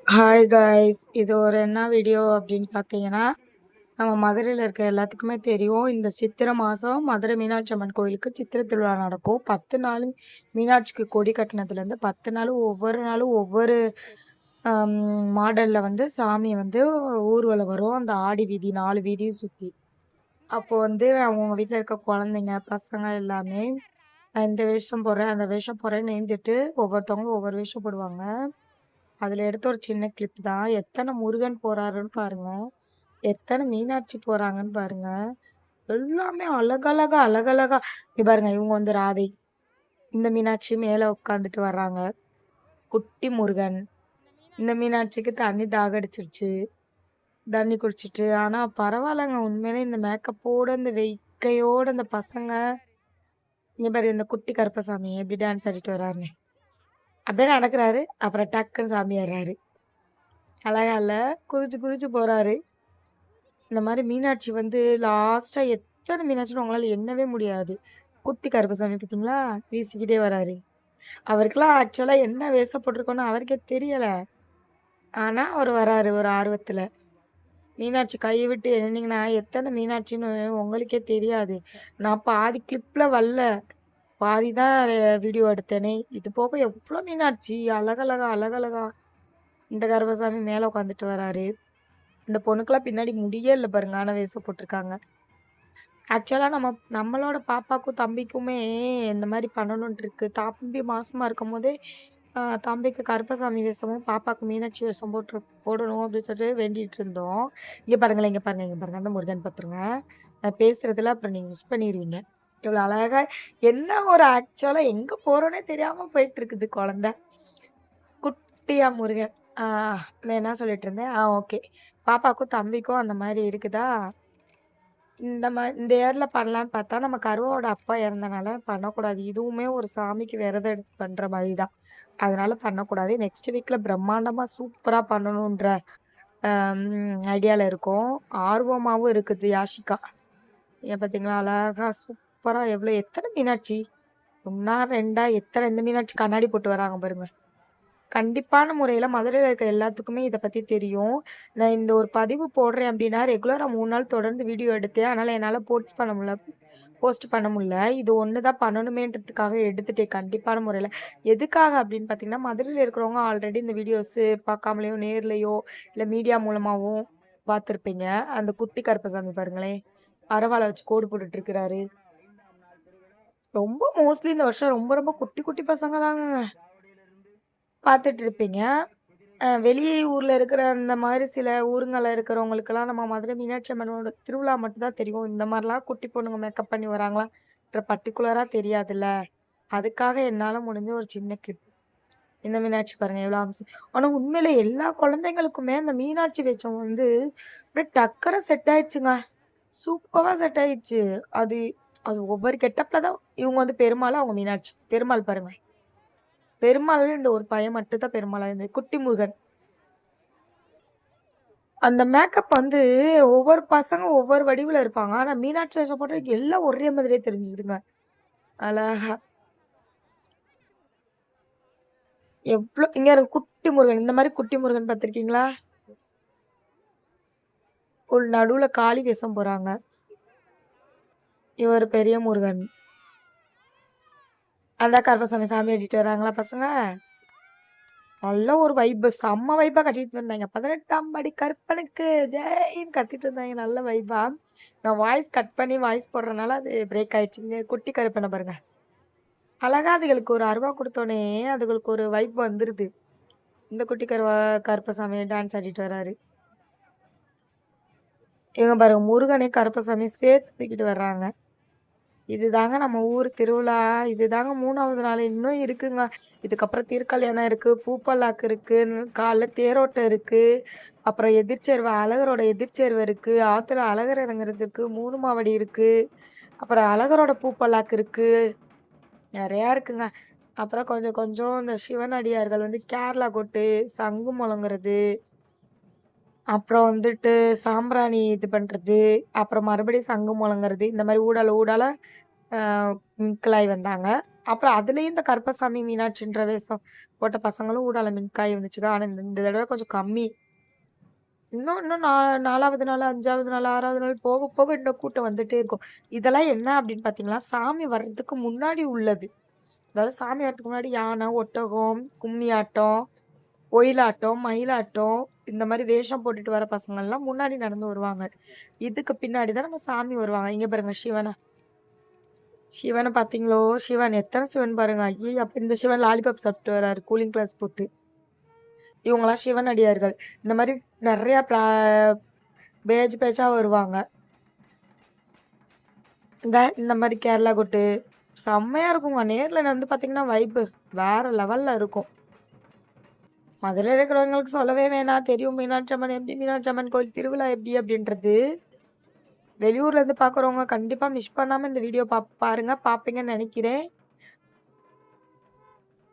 Hi guys! இது ஒரு என்ன வீடியோ அப்படின்னு பார்த்தீங்கன்னா, நம்ம மதுரையில இருக்க எல்லாத்துக்குமே தெரியும். இந்த சித்திரை மாசம் மதுரை மீனாட்சி அம்மன் கோயிலுக்கு சித்திரை திருவிழா நடக்கும். 10 நாளும் மீனாட்சிக்கு கொடி கட்டினதுலேருந்து 10 நாளும் ஒவ்வொரு நாளும் ஒவ்வொரு அம் மாடல்ல வந்து சாமி வந்து ஊர்வலம் வரும். அந்த ஆடி வீதி 4 வீதியும் சுத்தி. அப்போ வந்து அவங்க வீட்ல இருக்க குழந்தைங்க, பசங்க எல்லாமே நான் இந்த வேஷம் போடுறேன், அந்த வேஷம் போடுறேன்னு நேர்ந்துட்டு ஒவ்வொருத்தவங்களும் ஒவ்வொரு வேஷம் போடுவாங்க. அதுல எடுத்த ஒரு சின்ன கிளிப் தான். எத்தன முருகன் போறாருன்னு பாருங்க. எத்தன மீனாட்சி போறாங்கன்னு பாருங்க. எல்லாமே அழகழகா, அழகழகா இங்க பாருங்க இவங்க வந்து ராதை. இந்த மீனாட்சி மேல உட்காந்துட்டு வர்றாங்க. குட்டி முருகன். இந்த மீனாட்சிக்கு தண்ணி தாக அடிச்சிருச்சு. தண்ணி குடிச்சிட்டு. ஆனா பரவாயில்லங்க. உண்மையிலே இந்த மேக்கப்போட, இந்த வெய்க்கையோட இந்த பசங்க இங்க பாரு இந்த குட்டி கருப்பசாமி எப்படி டான்ஸ் ஆடிட்டு வர்றாருன்னு. அப்படியே நடக்குறாரு. அப்புறம் டக்குன்னு சாமி ஏறுறாரு. அழகா இல்ல? குதிச்சு குதிச்சு போறாரு. இந்த மாரி மீனாட்சி வந்து லாஸ்ட்டா எத்தன மீனாட்சின்னு உங்களால எண்ணவே முடியாது. குட்டி கருப்பசாமி பார்த்தீங்களா? வீசிக்கிட்டே வராரு. அவருக்கெல்லாம் ஆக்சுவலா என்ன வேஷம் போட்டிருக்கோன்னு அவருக்கே தெரியல. ஆனா, அவரு வராரு ஒரு ஆர்வத்துல. மீனாட்சி கைய விட்டு எண்ணினீங்கன்னா, எத்தன மீனாட்சின்னு உங்களுக்கே தெரியாது. நான் பாதி கிளிப்ல வரல. பாதி தான் வீடியோ எடுத்தேனே. இது போக எவ்ளோ மீனாட்சி! அழகழகா, அழகழகா! இந்த கருப்பசாமி மேல உட்காந்துட்டு வராரு. இந்த பொண்ணுக்கெல்லாம் பின்னாடி முடியே இல்ல பாருங்க. ஆனா வேஷம் போட்டுருக்காங்க. ஆக்சுவலா நம்மளோட பாப்பாக்கும், தம்பிக்குமே இந்த மாரி பண்ணணுன்ட்டு இருக்கு. தம்பி மாசமா இருக்கும்போதே, தம்பிக்கு கருப்பசாமி வேஷமும், பாப்பாக்கு மீனாட்சி வேஷம் போடணும் அப்படின்னு சொல்லிட்டு வேண்டிட்டு இருந்தோம். இங்க பாருங்களேன், இங்க பாருங்க, இங்க பாருங்க. அந்த முருகன் பாத்துருங்க. நான் பேசுறதுல அப்புறம் நீங்க மிஸ் பண்ணிருவீங்க. இவ்வளோ அழகா என்ன ஒரு ஆக்சுவலா எங்க போறோன்னே தெரியாம போயிட்டு இருக்குது குழந்தை. குட்டியா முருகன். ஆ நான் என்ன சொல்லிட்டு இருந்தேன்? ஓகே. பாப்பாக்கும், தம்பிக்கும் அந்த மாரி இருக்குதா? இந்த இயர்ல பண்ணலான்னு பார்த்தா, நம்ம கருவாவோட அப்பா இறந்தனால பண்ணக்கூடாது. இதுவுமே ஒரு சாமிக்கு விரதம் எடுத்து பண்ற மாரி தான். அதனால பண்ணக்கூடாது. நெக்ஸ்ட் வீக்ல பிரம்மாண்டமா சூப்பரா பண்ணணுன்ற ஐடியால இருக்கோம். ஆர்வமாவும் இருக்குது யாஷிகா. ஏன் பார்த்தீங்களா? அழகா சூப்பரா எத்தன மீனாட்சி? 1 2 எத்தன இந்த மீனாட்சி கண்ணாடி போட்டு வராங்க பாருங்க. கண்டிப்பான முறையில மதுரையில இருக்க எல்லாத்துக்குமே இத பத்தி தெரியும். நான் இந்த ஒரு பதிவு போடுறேன் அப்டின்னா, ரெகுலரா 3 நாள் தொடர்ந்து வீடியோ எடுத்தேன். அதனால என்னால போஸ்ட் பண்ண முடியல. இது ஒண்ணு தான் பண்ணணுமேன்றதுக்காக எடுத்துட்டேன் கண்டிப்பான முறையில. எதுக்காக அப்டின்னு பார்த்தீங்கன்னா, மதுரையில இருக்கிறவங்க ஆல்ரெடி இந்த வீடியோஸு பார்க்காமலேயோ, நேர்லயோ, இல்ல மீடியா மூலமாவும் பார்த்துருப்பீங்க. அந்த குட்டி கருப்பசாமி பாருங்களேன்! அறவால வச்சு கோடு போட்டுட்டு இருக்கிறாரு. ரொம்ப மோஸ்ட்லி இந்த வருஷம் ரொம்ப ரொம்ப குட்டி குட்டி பசங்க தாங்கங்க. பார்த்துட்டு இருப்பீங்க. வெளி ஊர்ல இருக்கிற அந்த மாரி சில ஊருங்கள்ல இருக்கிறவங்களுக்கெல்லாம் நம்ம மதுரை மீனாட்சி அம்மனோட திருவிழா மட்டும் தான் தெரியும். இந்த மாரிலாம் குட்டி பொண்ணுங்க மேக்கப் பண்ணி வராங்களான்ற பர்ட்டிகுலரா தெரியாதுல்ல. அதுக்காக என்னால முடிஞ்ச ஒரு சின்ன கிளிப். இந்த மீனாட்சி பாருங்க எவ்வளோ ஆனா உண்மையிலே எல்லா குழந்தைங்களுக்குமே அந்த மீனாட்சி வேஷம் வந்து அப்படியே டக்கர செட் ஆயிடுச்சுங்க. சூப்பரா செட் ஆயிடுச்சு. அது அது ஒவ்வொரு கெட்டப்ல தான் இவங்க வந்து பெருமாள், அவங்க மீனாட்சி. பெருமாள் பாருங்க. பெருமாள் இந்த ஒரு பையன் மட்டும் தான் பெருமாளா இருந்தது. குட்டி முருகன். அந்த மேக்கப் வந்து ஒவ்வொரு பசங்க ஒவ்வொரு வடிவுல இருப்பாங்க. ஆனா மீனாட்சி வேஷம் போட்டா எல்லாம் ஒரே மாதிரியே தெரிஞ்சுதுங்க. அழகா. இங்க இருங்க குட்டி முருகன். இந்த மாரி குட்டி முருகன் பார்த்துருக்கீங்களா? ஒரு நடுவுல காளி வேஷம் போறாங்க. இவரு பெரிய முருகன். அந்த கருப்பசாமி சாமி ஆடிட்டு வராங்களா பசங்க? நல்ல ஒரு வைப். செம்ம வைப்பா கட்டிட்டு இருந்தாங்க. 18ஆம் படி கருப்பனுக்கு ஜெய்ன்னு கத்திட்டு இருந்தாங்க. நல்ல வைப்பா. நான் வாய்ஸ் கட் பண்ணி வாய்ஸ் போடுறனால அது பிரேக் ஆயிடுச்சுங்க. குட்டி கருப்பன பாருங்க. அழகா அதுகளுக்கு ஒரு அருவா குடுத்தோனே, அதுகளுக்கு ஒரு வைப் வந்துருது. இந்த குட்டி கருப்பசாமி டான்ஸ் ஆடிட்டு வராரு. இவங்க பாருங்க முருகனையும் கருப்பசாமியும் சேர்த்து தூக்கிட்டு வர்றாங்க. இதுதாங்க நம்ம ஊர் திருவிழா. இதுதாங்க 3வது நாள். இன்னும் இருக்குங்க. இதுக்கப்புறம் திருக்கல்யாணம் இருக்கு, பூப்பல்லாக்கு இருக்கு, காலைல தேரோட்டம் இருக்கு. அப்புறம் எதிர்ச்செருவு அழகரோட எதிர்ச்செருவு இருக்கு. ஆத்துல அழகர் இறங்குறது இருக்கு. 3 மாவடி இருக்கு. அப்புறம் அழகரோட பூப்பல்லாக்கு இருக்கு. நெறையா இருக்குங்க. அப்புறம் கொஞ்சம் கொஞ்சம் இந்த சிவன் அடியார்கள் வந்து கேரளா கொட்டு, சங்கு முழங்குறது, அப்புறம் வந்துட்டு சாம்பிராணி இது பண்றது, அப்புறம் மறுபடியும் சங்கு முழங்குறது, இந்த மாரி ஊடால ஊடால அ மிங்கிள் ஆயி வந்தாங்க. அப்புறம் அதுலயும் இந்த கருப்பசாமி, மீனாட்சின்ற வேஷம் போட்ட பசங்களும் ஊடால மின்காய் வந்துச்சுங்க. ஆனா இந்த தடவ கொஞ்சம் கம்மி. இன்னும் 4வது நாள், 5வது நாள், 6வது நாள் போக போக இன்னும் கூட்டம் வந்துட்டே இருக்கும். இதெல்லாம் என்ன அப்படின்னு பார்த்தீங்கன்னா, சாமி வர்றதுக்கு முன்னாடி உள்ளது. அதாவது சாமி வர்றதுக்கு முன்னாடி யானை, ஒட்டகம், கும்மி ஆட்டம், ஒயிலாட்டம், மயிலாட்டம் இந்த மாரி வேஷம் போட்டுட்டு வர பசங்கள்லாம் முன்னாடி நடந்து வருவாங்க. இதுக்கு பின்னாடி தான் நம்ம சாமி வருவாங்க. இங்க பாருங்க சிவன. சிவன பார்த்தீங்களோ? சிவன் எத்தன சிவன் பாருங்க. ஐயய்ய! அப்ப இந்த சிவன் லாலிபாப் சாப்பிட்டு வராரு கூலிங் கிளாஸ் போட்டு. இவங்கலாம் சிவன் அடியார்கள். இந்த மாரி நெறைய பேட்ச் பேட்ச்சா வருவாங்க. இந்த மாரி கேரளா கொட்டு செம்மையா இருக்குங்க. நேர்ல வந்து பார்த்தீங்கன்னா, வைபு வேற லெவல்ல இருக்கும். மதுரையில இருக்கிறவங்களுக்கு சொல்லவே வேணாம். தெரியும் மீனாட்சி அம்மன் எப்படி, மீனாட்சி அம்மன் கோயில் திருவிழா எப்படி அப்படின்றது. வெளியூர்ல இருந்து பார்க்குறவங்க கண்டிப்பா மிஸ் பண்ணாம இந்த வீடியோ பாருங்க. பார்ப்பீங்கன்னு நெனைக்கிறேன்.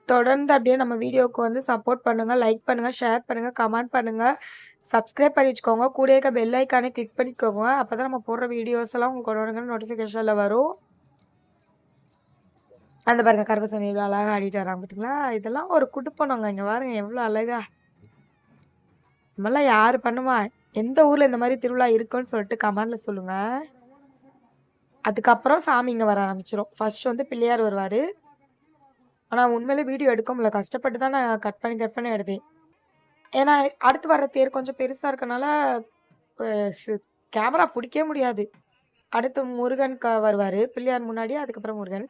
தொடர்ந்து அப்படியே நம்ம வீடியோவுக்கு வந்து சப்போர்ட் பண்ணுங்க. லைக் பண்ணுங்க, ஷேர் பண்ணுங்க, கமெண்ட் பண்ணுங்க. சப்ஸ்கிரைப் பண்ணி வச்சுக்கோங்க. கூடயே இருக்க பெல் ஐக்கானே கிளிக் பண்ணிக்கோங்க. அப்பதான் நம்ம போடுற வீடியோஸ் எல்லாம் உங்களுக்கு உடனுக்குடன் நோட்டிஃபிகேஷன்ல வரும். அந்த பாருங்க கருப்பசாமி எவ்வளோ அழகா ஆடிட்டு வராங்க பார்த்தீங்களா? இதெல்லாம் ஒரு குடுப்பனங்க. இங்க பாருங்க எவ்வளோ அழகா. இந்த மாரிலாம் யாரு பண்ணுவா? எந்த ஊர்ல இந்த மாரி திருவிழா இருக்குன்னு சொல்லிட்டு கமெண்ட்ல சொல்லுங்க. அதுக்கப்புறம் சாமி இங்க வர ஆரம்பிச்சுரும். ஃபர்ஸ்ட் வந்து பிள்ளையார் வருவாரு. ஆனா உண்மையிலே வீடியோ எடுக்க முடியல. கஷ்டப்பட்டு தான் நான் கட் பண்ணி எடுத்தேன். ஏன்னா அடுத்து வர தேர் கொஞ்சம் பெருசா இருக்கனால அ ஸ் கேமரா புடிக்கவே முடியாது. அடுத்து முருகன் வருவாரு. பிள்ளையார் முன்னாடி, அதுக்கப்புறம் முருகன்.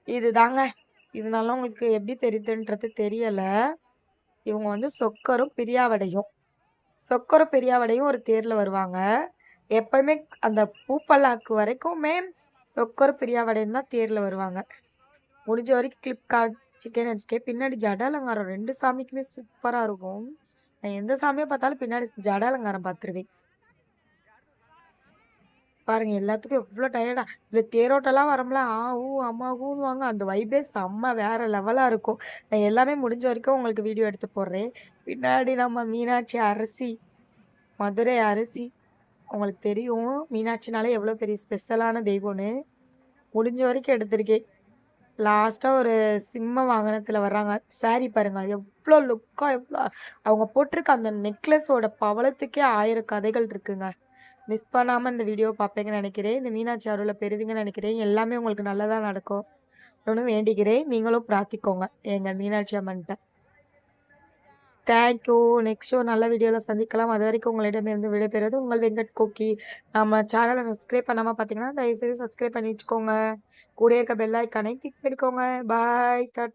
இதுதாங்க. இதனால உங்களுக்கு எப்படி தெரியுதுன்றது தெரியல. இவங்க வந்து சொக்கரும், பிரியாவடையும். சொக்கரும், பிரியாவடையும் ஒரு தேர்ல வருவாங்க. எப்பயுமே அந்த பூப்பல்லாக்கு வரைக்குமே சொக்கரும், பிரியாவடையும் தான் தேர்ல வருவாங்க. முடிஞ்ச வரைக்கும் கிளிப் காமிச்சிருக்கேன்னு வச்சுக்கேன். பின்னாடி ஜட அலங்காரம் 2 சாமிக்குமே சூப்பரா இருக்கும். நான் எந்த சாமிய பார்த்தாலும் பின்னாடி ஜட அலங்காரம் பார்த்துருவேன். பாருங்க எல்லாத்துக்கும் எவ்ளோ டயர்டா. இதுல தேரோட்டம்லாம் வரும்ல, ஆ, ஊ, அம்மா, ஊன்னுவாங்க. அந்த வைபே செம்ம வேற லெவலா இருக்கும். நான் எல்லாமே முடிஞ்ச வரைக்கும் உங்களுக்கு வீடியோ எடுத்து போடுறேன். பின்னாடி நம்ம மீனாட்சி அரசி, மதுரை அரசி. உங்களுக்கு தெரியும் மீனாட்சினாலே எவ்வளோ பெரிய ஸ்பெஷலான தெய்வம்னு. முடிஞ்ச வரைக்கும் எடுத்திருக்கேன். லாஸ்ட்டா ஒரு சிம்ம வாகனத்துல வர்றாங்க. சாரி பாருங்க எவ்ளோ லுக்கா அவங்க போட்டிருக்க அந்த நெக்லஸோட பவளத்துக்கே 1000 கதைகள் இருக்குங்க. மிஸ் பண்ணாம இந்த வீடியோ பார்ப்பீங்கன்னு நினைக்கிறேன். இந்த மீனாட்சி அருள பெறுவீங்கன்னு நினைக்கிறேன். எல்லாமே உங்களுக்கு நல்லதா நடக்கும்னு வேண்டிக்கிறேன். நீங்களும் பிரார்த்திக்கோங்க எங்க மீனாட்சி அம்மன்ட்ட. Thank you. நெக்ஸ்ட் ஒரு நல்ல வீடியோல சந்திக்கலாம். அதுவரைக்கும் உங்களிடமிருந்து விடைபெறுவது உங்கள் வெங்கட் கோக்கி. நம்ம சேனலை சப்ஸ்கிரைப் பண்ணாம பார்த்தீங்கன்னா, தயவுசெய்து சப்ஸ்கிரைப் பண்ணி வச்சுக்கோங்க. கூடயே இருக்க பெல் ஐக்கானை கிளிக் பண்ணிக்கோங்க. பாய். டாட்டா.